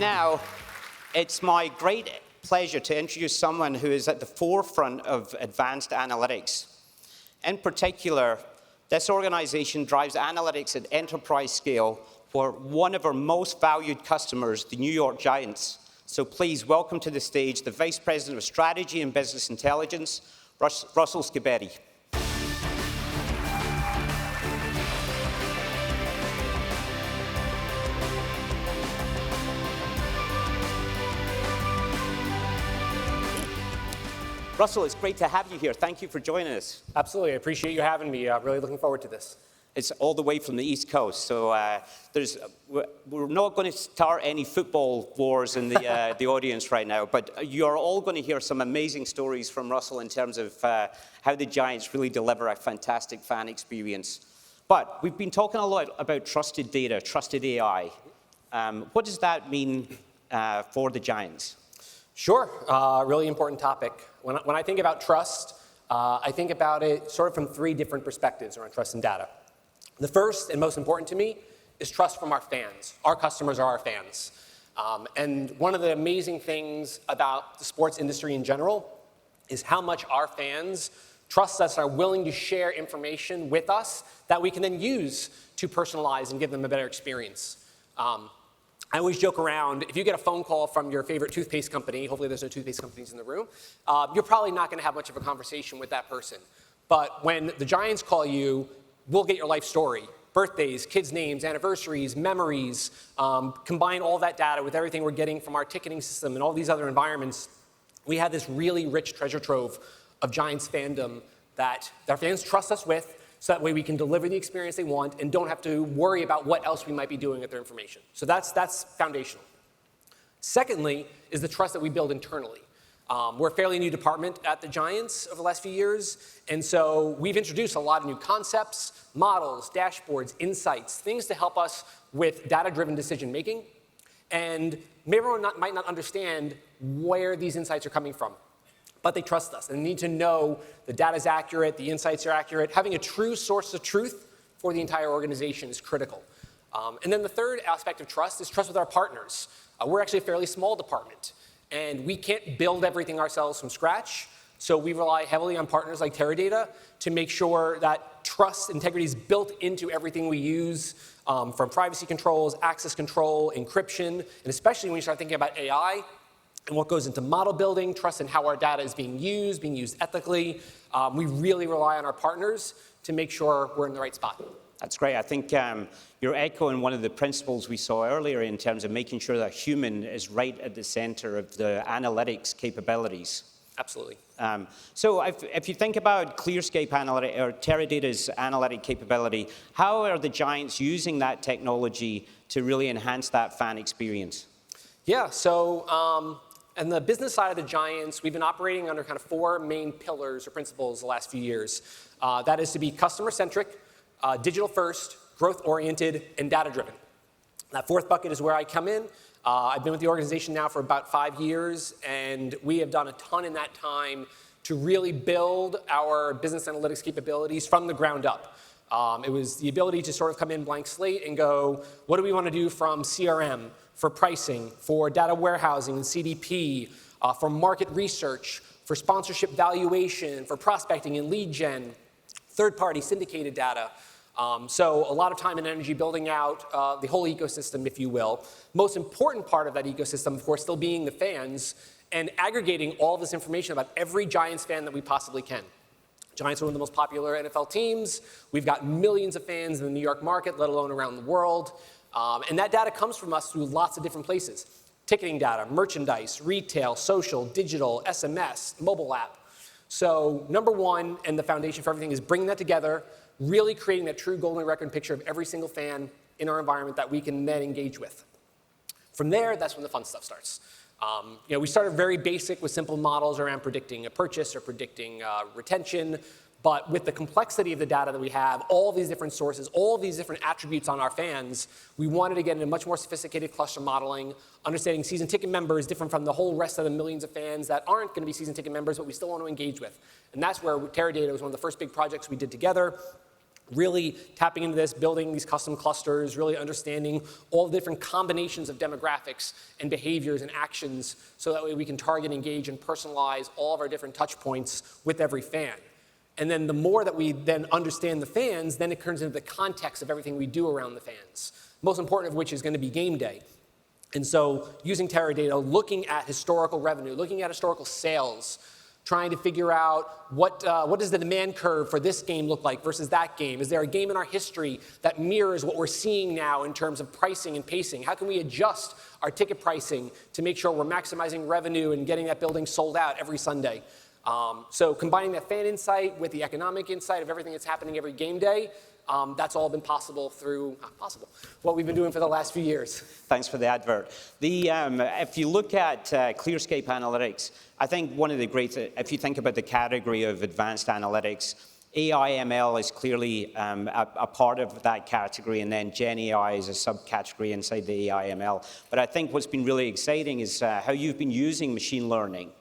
now, it's my great pleasure to introduce someone who is at the forefront of advanced analytics. In particular, this organization drives analytics at enterprise scale for one of our most valued customers, the New York Giants. So please welcome to the stage the Vice President of Strategy and Business Intelligence, Russell Scibetti. Russell, it's great to have you here. Thank you for joining us. Absolutely. I appreciate you having me. Really looking forward to this. It's all the way from the East Coast, so we're not going to start any football wars in the audience right now, but you're all going to hear some amazing stories from Russell in terms of how the Giants really deliver a fantastic fan experience. But we've been talking a lot about trusted data, trusted AI. What does that mean for the Giants? Sure. Really important topic. When I think about trust, I think about it sort of from three different perspectives around trust and data. The first and most important to me is trust from our fans. Our customers are our fans. And one of the amazing things about the sports industry in general is how much our fans trust us and are willing to share information with us that we can then use to personalize and give them a better experience. I always joke around, if you get a phone call from your favorite toothpaste company, hopefully there's no toothpaste companies in the room, you're probably not going to have much of a conversation with that person. But when the Giants call you, we'll get your life story, birthdays, kids' names, anniversaries, memories, combine all that data with everything we're getting from our ticketing system and all these other environments. We have this really rich treasure trove of Giants fandom that our fans trust us with, so that way we can deliver the experience they want and don't have to worry about what else we might be doing with their information. So that's foundational. Secondly is the trust that we build internally. We're a fairly new department at the Giants over the last few years, and so we've introduced a lot of new concepts, models, dashboards, insights, things to help us with data-driven decision-making. And maybe everyone might not understand where these insights are coming from, but they trust us, and they need to know the data's accurate, the insights are accurate. Having a true source of truth for the entire organization is critical. And then the third aspect of trust is trust with our partners. We're actually a fairly small department, and we can't build everything ourselves from scratch, so we rely heavily on partners like Teradata to make sure that trust integrity is built into everything we use, from privacy controls, access control, encryption, and especially when you start thinking about AI, and what goes into model building, trust in how our data is being used ethically. We really rely on our partners to make sure we're in the right spot. That's great. I think you're echoing one of the principles we saw earlier in terms of making sure that human is right at the center of the analytics capabilities. Absolutely. So if you think about ClearScape Analytics or Teradata's analytic capability, how are the Giants using that technology to really enhance that fan experience? Yeah, so on the business side of the Giants, we've been operating under kind of four main pillars or principles the last few years. That is to be customer-centric, digital-first, growth-oriented, and data-driven. That fourth bucket is where I come in. I've been with the organization now for about 5 years, and we have done a ton in that time to really build our business analytics capabilities from the ground up. It was the ability to sort of come in blank slate and go, what do we want to do from CRM, for pricing, for data warehousing and CDP, for market research, for sponsorship valuation, for prospecting and lead gen, third-party syndicated data. So a lot of time and energy building out the whole ecosystem, if you will. Most important part of that ecosystem, of course, still being the fans and aggregating all this information about every Giants fan that we possibly can. Giants are one of the most popular NFL teams. We've got millions of fans in the New York market, let alone around the world. And that data comes from us through lots of different places. Ticketing data, merchandise, retail, social, digital, SMS, mobile app. So number one, and the foundation for everything, is bringing that together, really creating that true golden record picture of every single fan in our environment that we can then engage with. From there, that's when the fun stuff starts. We started very basic with simple models around predicting a purchase or predicting retention. But with the complexity of the data that we have, all these different sources, all these different attributes on our fans, we wanted to get into much more sophisticated cluster modeling, understanding season ticket members different from the whole rest of the millions of fans that aren't going to be season ticket members, but we still want to engage with. And that's where Teradata was one of the first big projects we did together. really tapping into this, building these custom clusters, really understanding all the different combinations of demographics and behaviors and actions so that way we can target, engage, and personalize all of our different touch points with every fan. And then the more that we then understand the fans, then it turns into the context of everything we do around the fans, most important of which is going to be game day. And so using Teradata, looking at historical revenue, looking at historical sales, trying to figure out what does the demand curve for this game look like versus that game? Is there a game in our history that mirrors what we're seeing now in terms of pricing and pacing? How can we adjust our ticket pricing to make sure we're maximizing revenue and getting that building sold out every Sunday? So combining that fan insight with the economic insight of everything that's happening every game day, that's all been possible through what we've been doing for the last few years. Thanks for the advert. If you look at Clearscape Analytics, I think one of the great, if you think about the category of advanced analytics, AI/ML is clearly a part of that category, and then Gen AI is a subcategory inside the AI/ML. But I think what's been really exciting is how you've been using machine learning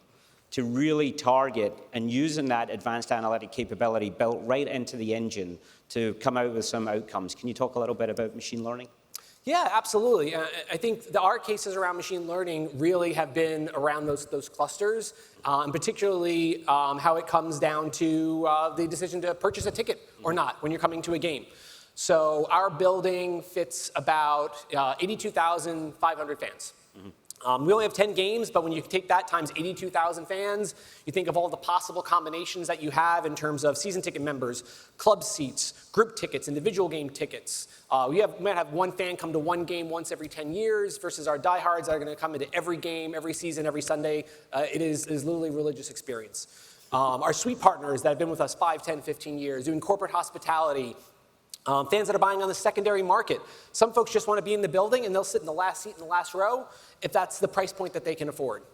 to really target and using that advanced analytic capability built right into the engine to come out with some outcomes. Can you talk a little bit about machine learning? Yeah, absolutely. I think our cases around machine learning really have been around those clusters, and particularly how it comes down to the decision to purchase a ticket or not when you're coming to a game. So our building fits about 82,500 fans. We only have 10 games, but when you take that times 82,000 fans, you think of all the possible combinations that you have in terms of season ticket members, club seats, group tickets, individual game tickets. We might have one fan come to one game once every 10 years versus our diehards that are going to come into every game, every season, every Sunday. It is literally a religious experience. Our suite partners that have been with us 5, 10, 15 years, doing corporate hospitality, fans that are buying on the secondary market. Some folks just want to be in the building and they'll sit in the last seat in the last row if that's the price point that they can afford.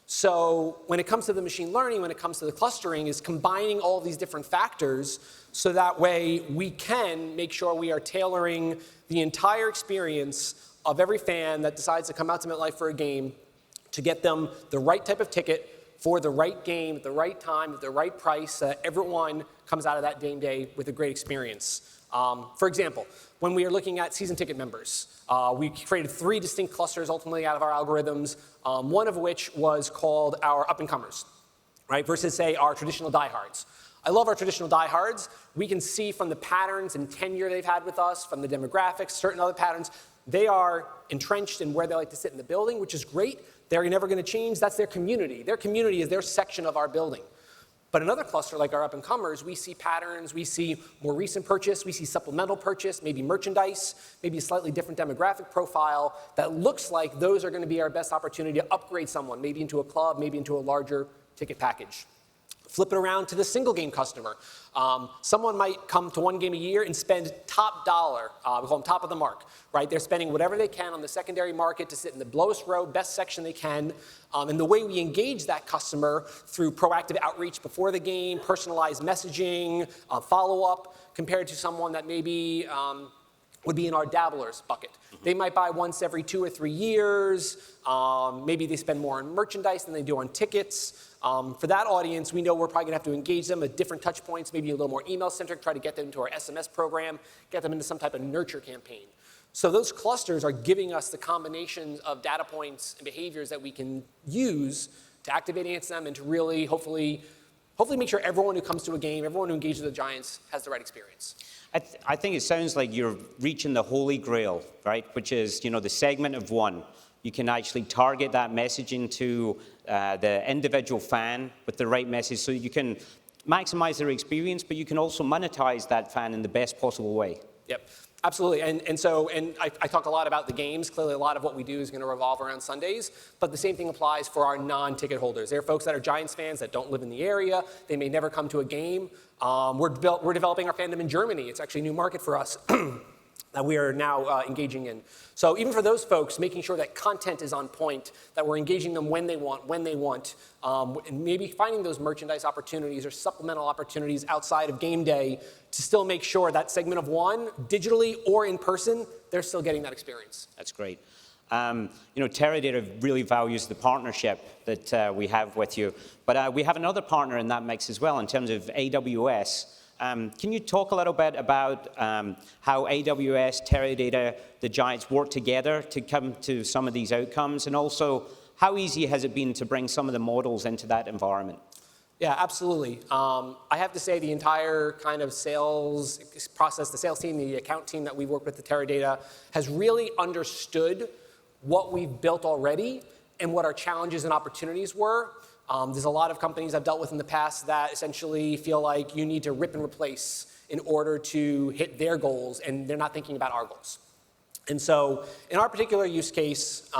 So when it comes to the machine learning, when it comes to the clustering, is combining all these different factors so that way we can make sure we are tailoring the entire experience of every fan that decides to come out to MetLife for a game to get them the right type of ticket for the right game, at the right time, at the right price, so that everyone comes out of that game day with a great experience. For example, when we are looking at season ticket members, we created 3 distinct clusters ultimately out of our algorithms, one of which was called our up-and-comers, right, versus, say, our traditional diehards. I love our traditional diehards. We can see from the patterns and tenure they've had with us, from the demographics, certain other patterns, they are entrenched in where they like to sit in the building, which is great. They're never going to change. That's their community. Their community is their section of our building. But another cluster like our up-and-comers, we see patterns, we see more recent purchase, we see supplemental purchase, maybe merchandise, maybe a slightly different demographic profile that looks like those are going to be our best opportunity to upgrade someone, maybe into a club, maybe into a larger ticket package. Flip it around to the single game customer. Someone might come to one game a year and spend top dollar, we call them top of the mark, right? They're spending whatever they can on the secondary market to sit in the lowest row, best section they can. And the way we engage that customer through proactive outreach before the game, personalized messaging, follow-up, compared to someone that maybe would be in our dabblers bucket. They might buy once every 2 or 3 years. Maybe they spend more on merchandise than they do on tickets. For that audience, we know we're probably going to have to engage them at different touch points, maybe a little more email-centric, try to get them into our SMS program, get them into some type of nurture campaign. So those clusters are giving us the combinations of data points and behaviors that we can use to activate against them and to really, hopefully make sure everyone who comes to a game, everyone who engages the Giants has the right experience. I think it sounds like you're reaching the holy grail, right? Which is, the segment of one. You can actually target that messaging to the individual fan with the right message so you can maximize their experience, but you can also monetize that fan in the best possible way. Yep, absolutely. And I talk a lot about the games. Clearly, a lot of what we do is going to revolve around Sundays, but the same thing applies for our non-ticket holders. There are folks that are Giants fans that don't live in the area. They may never come to a game. We're developing our fandom in Germany. It's actually a new market for us that we are now engaging in. So even for those folks, making sure that content is on point, that we're engaging them when they want, and maybe finding those merchandise opportunities or supplemental opportunities outside of game day to still make sure that segment of one, digitally or in person, they're still getting that experience. That's great. Teradata really values the partnership that we have with you, but we have another partner in that mix as well in terms of AWS. Can you talk a little bit about how AWS, Teradata, the giants work together to come to some of these outcomes? And also, how easy has it been to bring some of the models into that environment? Yeah, absolutely. I have to say the entire kind of sales process, the sales team, the account team that we work with, the Teradata, has really understood what we've built already and what our challenges and opportunities were. There's a lot of companies I've dealt with in the past that essentially feel like you need to rip and replace in order to hit their goals, and they're not thinking about our goals. And so in our particular use case,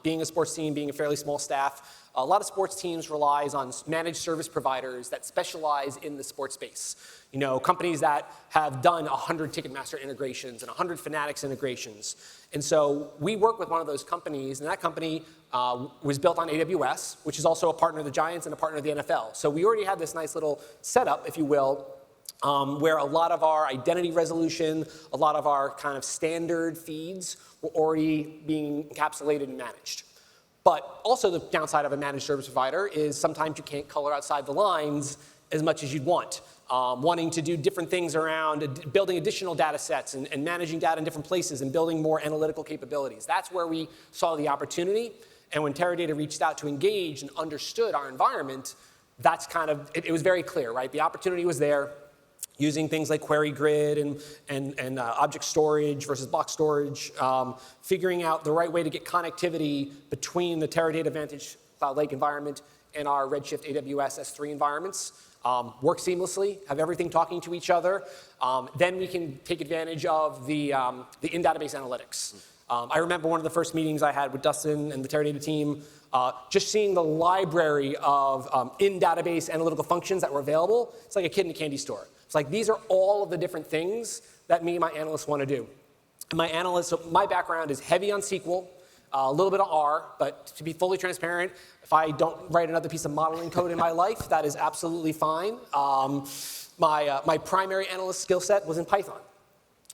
being a sports team, being a fairly small staff, a lot of sports teams relies on managed service providers that specialize in the sports space. You know, companies that have done 100 Ticketmaster integrations and 100 Fanatics integrations. And so we work with one of those companies, and that company was built on AWS, which is also a partner of the Giants and a partner of the NFL. So we already had this nice little setup, if you will, where a lot of our identity resolution, a lot of our kind of standard feeds were already being encapsulated and managed. But also the downside of a managed service provider is sometimes you can't color outside the lines as much as you'd want. Wanting to do different things around building additional data sets and managing data in different places and building more analytical capabilities. That's where we saw the opportunity. And when Teradata reached out to engage and understood our environment, that's kind of, it was very clear, right? The opportunity was there. Using things like query grid and object storage versus block storage, figuring out the right way to get connectivity between the Teradata Vantage Cloud Lake environment and our Redshift AWS S3 environments, work seamlessly, have everything talking to each other. Then we can take advantage of the in-database analytics. I remember one of the first meetings I had with Dustin and the Teradata team, just seeing the library of in-database analytical functions that were available. It's like a kid in a candy store. It's like, these are all of the different things that me and my analysts want to do. And so my background is heavy on SQL, a little bit of R, but to be fully transparent, if I don't write another piece of modeling code in my life, that is absolutely fine. My primary analyst skill set was in Python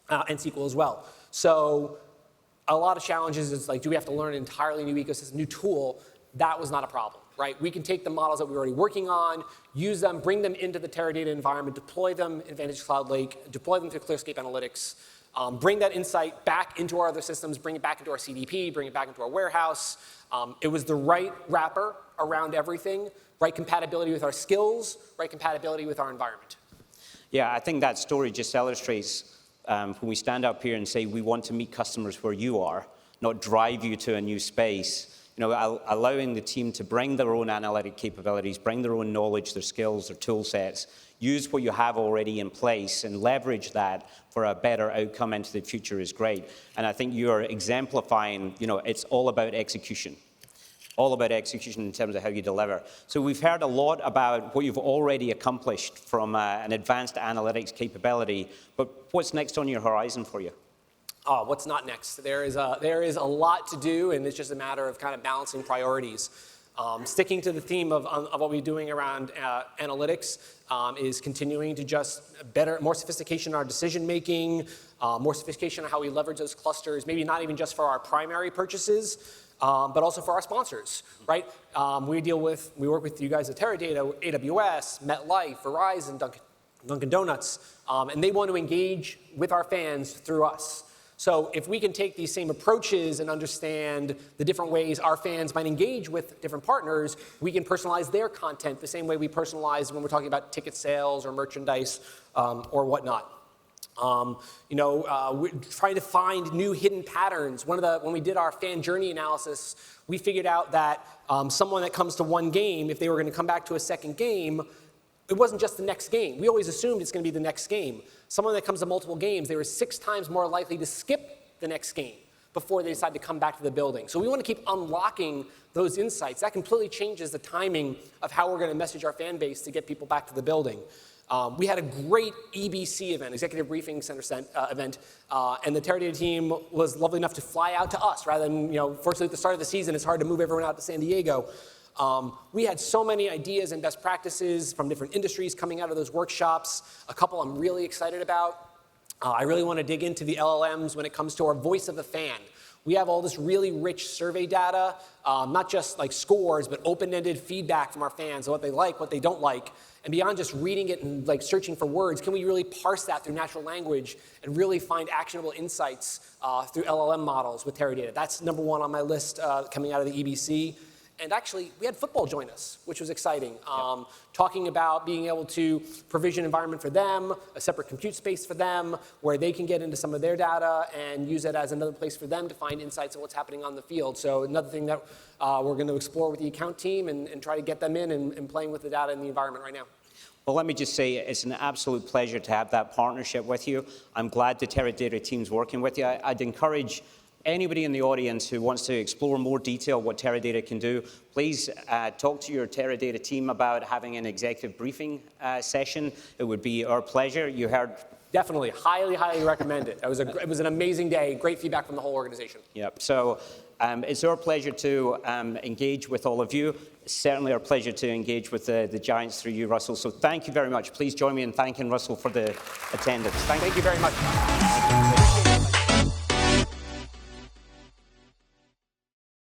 and SQL as well. So a lot of challenges is like, do we have to learn an entirely new ecosystem, new tool? That was not a problem, right? We can take the models that we're already working on, use them, bring them into the Teradata environment, deploy them in Vantage Cloud Lake, deploy them through ClearScape Analytics, bring that insight back into our other systems, bring it back into our CDP, bring it back into our warehouse. It was the right wrapper around everything, right compatibility with our skills, right compatibility with our environment. Yeah, I think that story just illustrates when we stand up here and say we want to meet customers where you are, not drive you to a new space. You know, allowing the team to bring their own analytic capabilities, bring their own knowledge, their skills, their tool sets, use what you have already in place and leverage that for a better outcome into the future is great. And I think you're exemplifying, you know, it's all about execution. All about execution in terms of how you deliver. So we've heard a lot about what you've already accomplished from an advanced analytics capability, but what's next on your horizon for you? What's not next? There is a lot to do, and it's just a matter of kind of balancing priorities. Sticking to the theme of what we're doing around analytics is continuing to just more sophistication in our decision making, more sophistication on how we leverage those clusters, maybe not even just for our primary purchases, but also for our sponsors, right? We work with you guys at Teradata, AWS, MetLife, Verizon, Dunkin' Donuts, and they want to engage with our fans through us. So if we can take these same approaches and understand the different ways our fans might engage with different partners, we can personalize their content the same way we personalize when we're talking about ticket sales or merchandise or whatnot. We're trying to find new hidden patterns. When we did our fan journey analysis, we figured out that someone that comes to one game, if they were going to come back to a second game, it wasn't just the next game. We always assumed it's going to be the next game. Someone that comes to multiple games, they were 6 times more likely to skip the next game before they decide to come back to the building. So we want to keep unlocking those insights. That completely changes the timing of how we're going to message our fan base to get people back to the building. We had a great EBC event, Executive Briefing Center event, and the Teradata team was lovely enough to fly out to us rather than, fortunately at the start of the season, it's hard to move everyone out to San Diego. We had so many ideas and best practices from different industries coming out of those workshops. A couple I'm really excited about. I really want to dig into the LLMs when it comes to our voice of the fan. We have all this really rich survey data, not just like scores, but open-ended feedback from our fans on what they like, what they don't like. And beyond just reading it and like searching for words, can we really parse that through natural language and really find actionable insights through LLM models with Teradata? That's number one on my list coming out of the EBC. And actually, we had football join us, which was exciting. Talking about being able to provision environment for them, a separate compute space for them, where they can get into some of their data and use it as another place for them to find insights of what's happening on the field. So another thing that we're going to explore with the account team and try to get them in and playing with the data in the environment right now. Well, let me just say it's an absolute pleasure to have that partnership with you. I'm glad the Teradata team's working with you. I'd encourage anybody in the audience who wants to explore more detail what Teradata can do, please talk to your Teradata team about having an executive briefing session. It would be our pleasure. You heard. Definitely, highly, highly recommend it. It was an amazing day, great feedback from the whole organization. Yep, so it's our pleasure to engage with all of you. It's certainly our pleasure to engage with the giants through you, Russell. So thank you very much. Please join me in thanking Russell for the attendance. Thank you very much.